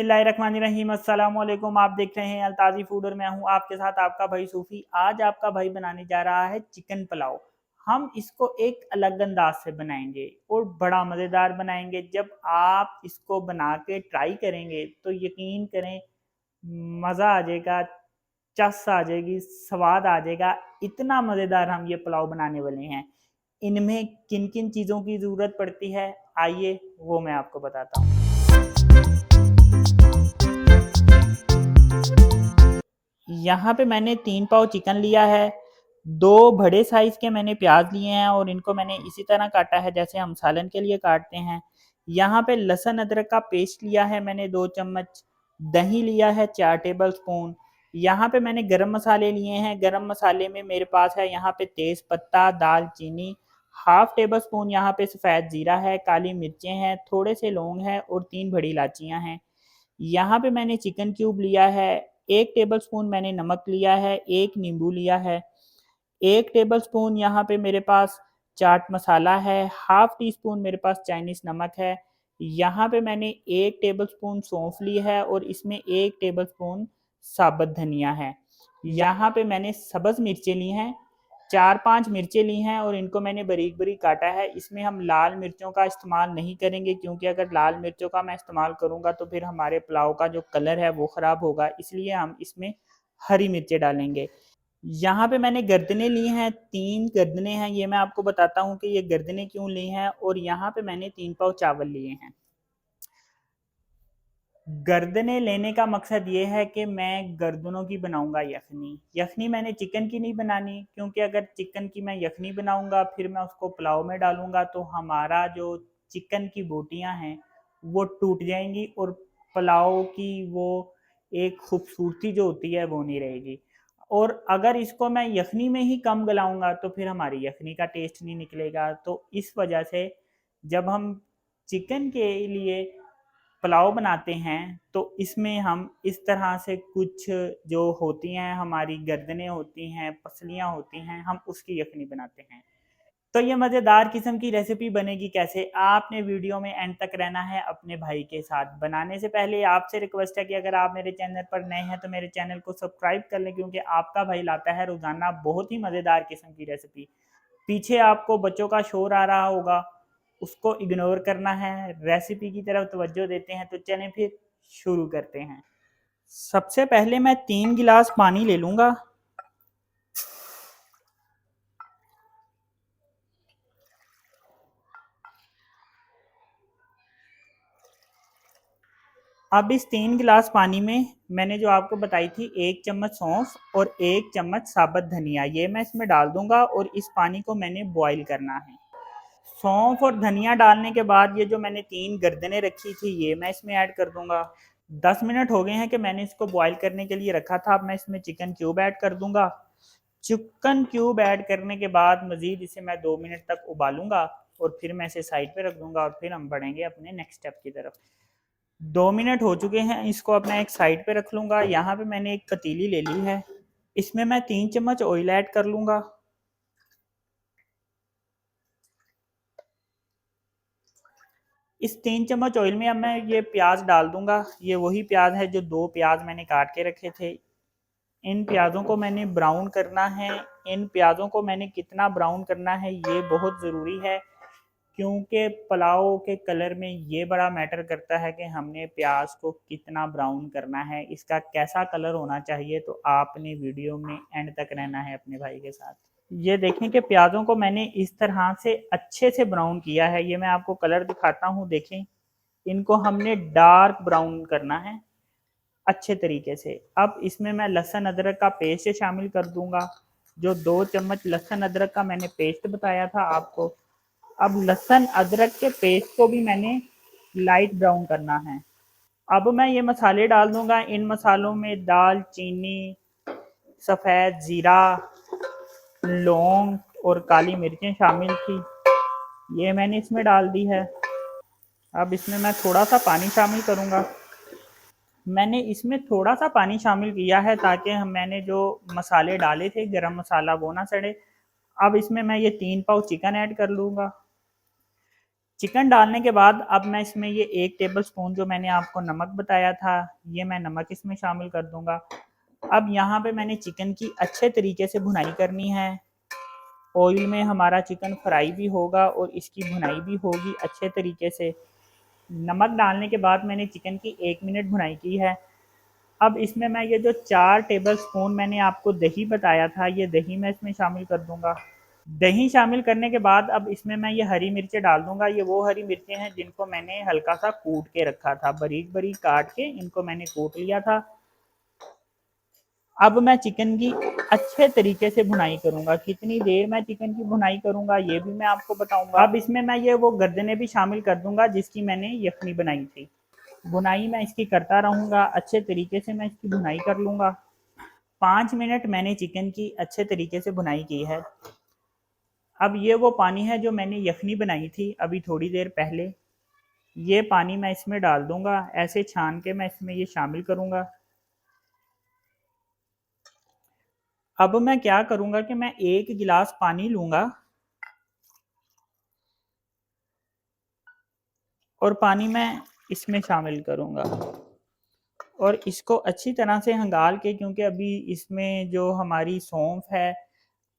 बिस्मिल्लाहिर्रहमानिर्रहीम। अस्सलाम वालेकुम। आप देख रहे हैं अल्ताजी फूड और मैं हूं आपके साथ आपका भाई सूफी। आज आपका भाई बनाने जा रहा है चिकन पुलाव। हम इसको एक अलग अंदाज से बनाएंगे और बड़ा मज़ेदार बनाएंगे। जब आप इसको बना के ट्राई करेंगे तो यकीन करें मज़ा आ जाएगा, चस आ जाएगी, स्वाद आ जाएगा। इतना मज़ेदार हम ये पुलाव बनाने वाले हैं। इनमें किन किन चीज़ों की ज़रूरत पड़ती है आइए वो मैं आपको बताता हूँ। यहाँ पे मैंने 3 पाव चिकन लिया है, 2 बड़े साइज़ के मैंने प्याज लिए हैं और इनको मैंने इसी तरह काटा है जैसे हम सालन के लिए काटते हैं। यहाँ पे लहसुन अदरक का पेस्ट लिया है मैंने 2 चम्मच, दही लिया है 4 टेबल स्पून। यहाँ पे मैंने गरम मसाले लिए हैं, गरम मसाले में मेरे पास है यहाँ पे तेज़ पत्ता, दालचीनी, हाफ टेबल स्पून यहाँ पे सफ़ेद ज़ीरा है, काली मिर्चें हैं, थोड़े से लौंग हैं और 3 बड़ी इलायचियाँ हैं। यहाँ पे मैंने चिकन क्यूब लिया है, 1 टेबलस्पून मैंने नमक लिया है, 1 नींबू लिया है, 1 टेबलस्पून यहाँ पे मेरे पास चाट मसाला है, हाफ टी स्पून मेरे पास चाइनीज़ नमक है। यहाँ पे मैंने 1 टेबलस्पून सौंफ ली है और इसमें 1 टेबलस्पून साबुत धनिया है। यहाँ पे मैंने सब्ज़ मिर्चें ली हैं, 4-5 मिर्चें ली हैं और इनको मैंने बारीक-बारीक काटा है। इसमें हम लाल मिर्चों का इस्तेमाल नहीं करेंगे क्योंकि अगर लाल मिर्चों का मैं इस्तेमाल करूँगा तो फिर हमारे पुलाव का जो कलर है वो ख़राब होगा, इसलिए हम इसमें हरी मिर्चें डालेंगे। यहाँ पे मैंने गर्दनें ली हैं, 3 गर्दनें हैं, ये मैं आपको बताता हूँ कि ये गर्दनें क्यों ली हैं और यहाँ पे मैंने 3 पाव चावल लिए हैं। गर्दनें लेने का मकसद ये है कि मैं गर्दनों की बनाऊंगा यखनी। यखनी मैंने चिकन की नहीं बनानी क्योंकि अगर चिकन की मैं यखनी बनाऊंगा फिर मैं उसको पुलाव में डालूंगा तो हमारा जो चिकन की बोटियां हैं वो टूट जाएंगी और पुलाव की वो एक खूबसूरती जो होती है वो नहीं रहेगी। और अगर इसको मैं यखनी में ही कम गलाऊंगा तो फिर हमारी यखनी का टेस्ट नहीं निकलेगा। तो इस वजह से जब हम चिकन के लिए पुलाव बनाते हैं तो इसमें हम इस तरह से कुछ जो होती हैं हमारी गर्दनें होती हैं, पसलियाँ होती हैं, हम उसकी यखनी बनाते हैं। तो ये मज़ेदार किस्म की रेसिपी बनेगी कैसे, आपने वीडियो में एंड तक रहना है अपने भाई के साथ। बनाने से पहले आपसे रिक्वेस्ट है कि अगर आप मेरे चैनल पर नए हैं तो मेरे चैनल को सब्सक्राइब कर लें क्योंकि आपका भाई लाता है रोज़ाना बहुत ही मज़ेदार किस्म की रेसिपी। पीछे आपको बच्चों का शोर आ रहा होगा, उसको इग्नोर करना है, रेसिपी की तरफ तवज्जो देते हैं। तो चलें फिर शुरू करते हैं। सबसे पहले मैं 3 गिलास पानी ले लूँगा। अब इस 3 गिलास पानी में मैंने जो आपको बताई थी 1 चम्मच सौंफ और 1 चम्मच साबुत धनिया, ये मैं इसमें डाल दूंगा और इस पानी को मैंने बॉईल करना है। सौंफ और धनिया डालने के बाद ये जो मैंने 3 गर्दनें रखी थी ये मैं इसमें ऐड कर दूंगा। 10 मिनट हो गए हैं कि मैंने इसको बॉईल करने के लिए रखा था। अब मैं इसमें चिकन क्यूब ऐड कर दूंगा। चिकन क्यूब ऐड करने के बाद मज़ीद इसे मैं 2 मिनट तक उबालूंगा और फिर मैं इसे साइड पे रख दूंगा और फिर हम बढ़ेंगे अपने नेक्स्ट स्टेप की तरफ। 2 मिनट हो चुके हैं, इसको अपना एक साइड पे रख लूँगा। यहाँ पे मैंने एक पतीली ले ली है, इसमें मैं 3 चम्मच ऑयल ऐड कर लूँगा। इस 3 चम्मच ऑयल में अब मैं ये प्याज डाल दूँगा। ये वही प्याज है जो 2 प्याज मैंने काट के रखे थे। इन प्याज़ों को मैंने ब्राउन करना है। इन प्याज़ों को मैंने कितना ब्राउन करना है ये बहुत ज़रूरी है क्योंकि पुलाव के कलर में ये बड़ा मैटर करता है कि हमने प्याज को कितना ब्राउन करना है, इसका कैसा कलर होना चाहिए। तो आपने वीडियो में एंड तक रहना है अपने भाई के साथ। ये देखें कि प्याज़ों को मैंने इस तरह से अच्छे से ब्राउन किया है। ये मैं आपको कलर दिखाता हूँ, देखें इनको हमने डार्क ब्राउन करना है अच्छे तरीके से। अब इसमें मैं लहसुन अदरक का पेस्ट शामिल कर दूंगा, जो 2 चम्मच लहसुन अदरक का मैंने पेस्ट बताया था आपको। अब लहसुन अदरक के पेस्ट को भी मैंने लाइट ब्राउन करना है। अब मैं ये मसाले डाल दूंगा। इन मसालों में दालचीनी, सफ़ेद ज़ीरा, लौंग और काली मिर्चें शामिल थी, ये मैंने इसमें डाल दी है। अब इसमें मैं थोड़ा सा पानी शामिल करूंगा। मैंने इसमें थोड़ा सा पानी शामिल किया है ताकि मैंने जो मसाले डाले थे गरम मसाला वो ना सड़े। अब इसमें मैं ये 3 पाव चिकन ऐड कर लूँगा। चिकन डालने के बाद अब मैं इसमें ये 1 टेबलस्पून जो मैंने आपको नमक बताया था, ये मैं नमक इसमें शामिल कर दूँगा। अब यहाँ पे मैंने चिकन की अच्छे तरीके से भुनाई करनी है। ऑयल में हमारा चिकन फ्राई भी होगा और इसकी भुनाई भी होगी अच्छे तरीके से। नमक डालने के बाद मैंने चिकन की 1 मिनट भुनाई की है। अब इसमें मैं ये जो 4 टेबलस्पून मैंने आपको दही बताया था, ये दही मैं इसमें शामिल कर दूँगा। दही शामिल करने के बाद अब इसमें मैं ये हरी मिर्चें डाल दूँगा। ये वो हरी मिर्चें हैं जिनको मैंने हल्का-सा कूट के रखा था, बारीक-बारीक काट के इनको मैंने कूट लिया था। अब मैं चिकन की अच्छे तरीके से भुनाई करूँगा। कितनी देर मैं चिकन की भुनाई करूँगा ये भी मैं आपको बताऊँगा। अब इसमें मैं ये वो गर्दनें भी शामिल कर दूँगा जिसकी मैंने यखनी बनाई थी। भुनाई मैं इसकी करता रहूँगा, अच्छे तरीके से मैं इसकी भुनाई कर लूँगा। 5 मिनट मैंने चिकन की अच्छे तरीके से भुनाई की है। अब ये वो पानी है जो मैंने यखनी बनाई थी अभी थोड़ी देर पहले, ये पानी मैं इसमें डाल दूँगा। ऐसे छान के मैं इसमें ये शामिल करूँगा। अब मैं क्या करूँगा कि मैं 1 गिलास पानी लूँगा और पानी मैं इसमें शामिल करूँगा और इसको अच्छी तरह से हंगाल के, क्योंकि अभी इसमें जो हमारी सौंफ है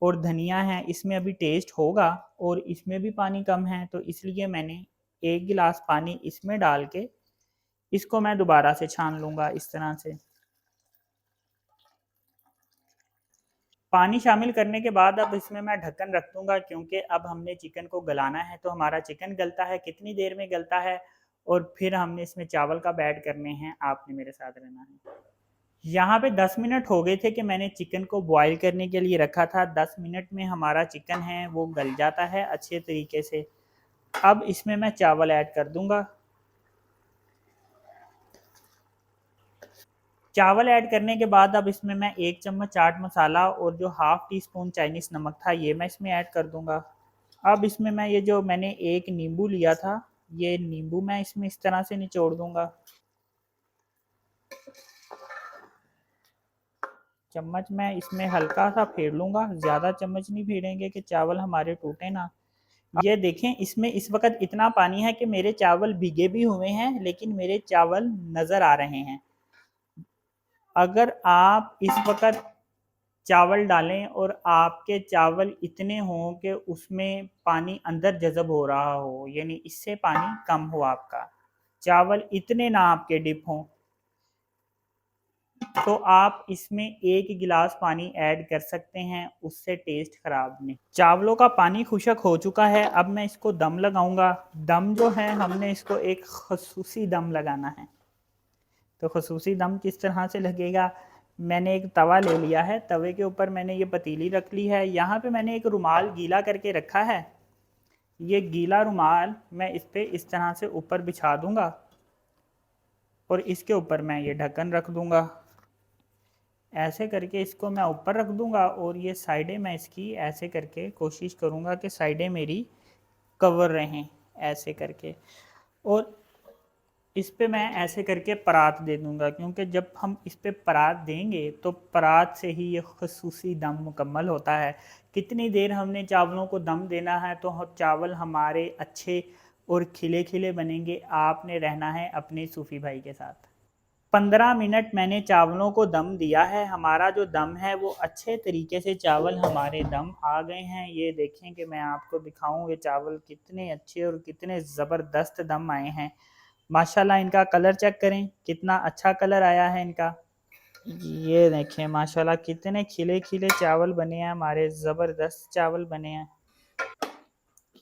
और धनिया है इसमें अभी टेस्ट होगा और इसमें भी पानी कम है, तो इसलिए मैंने 1 गिलास पानी इसमें डाल के इसको मैं दोबारा से छान लूँगा इस तरह से। पानी शामिल करने के बाद अब इसमें मैं ढक्कन रख दूँगा, क्योंकि अब हमने चिकन को गलाना है। तो हमारा चिकन गलता है, कितनी देर में गलता है और फिर हमने इसमें चावल कब ऐड करने हैं, आपने मेरे साथ रहना है। यहाँ पे 10 मिनट हो गए थे कि मैंने चिकन को बॉईल करने के लिए रखा था। 10 मिनट में हमारा चिकन है वो गल जाता है अच्छे तरीके से। अब इसमें मैं चावल ऐड कर दूँगा। चावल ऐड करने के बाद अब इसमें मैं 1 चम्मच चाट मसाला और जो हाफ़ टी स्पून चाइनीज़ नमक था ये मैं इसमें ऐड कर दूँगा। अब इसमें मैं ये जो मैंने 1 नींबू लिया था, ये नींबू मैं इसमें इस तरह से निचोड़ दूँगा। चम्मच मैं इसमें हल्का-सा फेर लूँगा, ज़्यादा चम्मच नहीं फेरेंगे कि चावल हमारे टूटे ना। ये देखें इसमें इस वक़्त इतना पानी है कि मेरे चावल भीगे भी हुए हैं, लेकिन मेरे चावल नज़र आ रहे हैं। अगर आप इस वक़्त चावल डालें और आपके चावल इतने हों कि उसमें पानी अंदर जज़ब हो रहा हो, यानी इससे पानी कम हो आपका, चावल इतने ना आपके डिप हों, तो आप इसमें 1 गिलास पानी ऐड कर सकते हैं, उससे टेस्ट ख़राब नहीं। चावलों का पानी खुशक हो चुका है, अब मैं इसको दम लगाऊँगा। दम जो है हमने इसको एक ख़ुसूसी दम लगाना है। तो ख़ुसूसी दम किस तरह से लगेगा, मैंने एक तवा ले लिया है, तवे के ऊपर मैंने ये पतीली रख ली है। यहाँ पे मैंने एक रुमाल गीला करके रखा है। ये गीला रुमाल मैं इस पे इस तरह से ऊपर बिछा दूँगा और इसके ऊपर मैं ये ढक्कन रख दूँगा। ऐसे करके इसको मैं ऊपर रख दूँगा और ये साइडें मैं इसकी ऐसे करके कोशिश करूँगा कि साइडें मेरी कवर रहें, ऐसे करके। और इस पे मैं ऐसे करके परात दे दूँगा, क्योंकि जब हम इस पे परात देंगे तो परात से ही ये ख़ुसूसी दम मुकम्मल होता है। कितनी देर हमने चावलों को दम देना है तो चावल हमारे अच्छे और खिले-खिले बनेंगे। आपने रहना है अपने सूफ़ी भाई के साथ। 15 मिनट मैंने चावलों को दम दिया है। हमारा जो दम है वो अच्छे तरीके से चावल हमारे दम आ गए हैं। ये देखें कि मैं आपको दिखाऊँ ये चावल कितने अच्छे और कितने ज़बरदस्त दम आए हैं। माशाल्लाह इनका कलर चेक करें, कितना अच्छा कलर आया है इनका। ये देखें माशाल्लाह कितने खिले-खिले चावल बने हैं हमारे, ज़बरदस्त चावल बने हैं।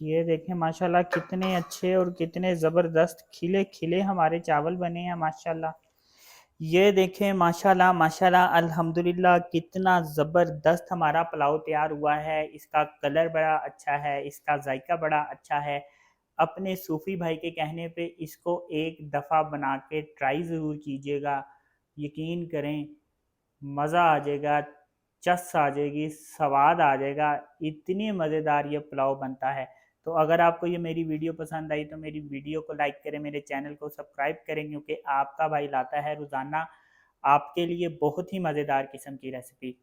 ये देखें माशाल्लाह कितने अच्छे और कितने ज़बरदस्त खिले-खिले हमारे चावल बने हैं माशाल्लाह। ये देखें माशाल्लाह माशाल्लाह अल्हम्दुलिल्लाह कितना ज़बरदस्त हमारा पुलाव तैयार हुआ है। इसका कलर बड़ा अच्छा है, इसका जायका बड़ा अच्छा है। अपने सूफ़ी भाई के कहने पे इसको एक दफ़ा बना के ट्राई ज़रूर कीजिएगा। यकीन करें मज़ा आ जाएगा, चस आ जाएगी, स्वाद आ जाएगा, इतनी मज़ेदार ये पुलाव बनता है। तो अगर आपको ये मेरी वीडियो पसंद आई तो मेरी वीडियो को लाइक करें, मेरे चैनल को सब्सक्राइब करें, क्योंकि आपका भाई लाता है रोज़ाना आपके लिए बहुत ही मज़ेदार किस्म की रेसिपी।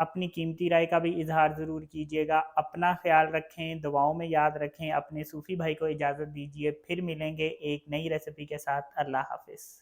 अपनी कीमती राय का भी इज़हार ज़रूर कीजिएगा। अपना ख़्याल रखें, दुआओं में याद रखें। अपने सूफ़ी भाई को इजाज़त दीजिए, फिर मिलेंगे एक नई रेसिपी के साथ। अल्लाह हाफ़िज़।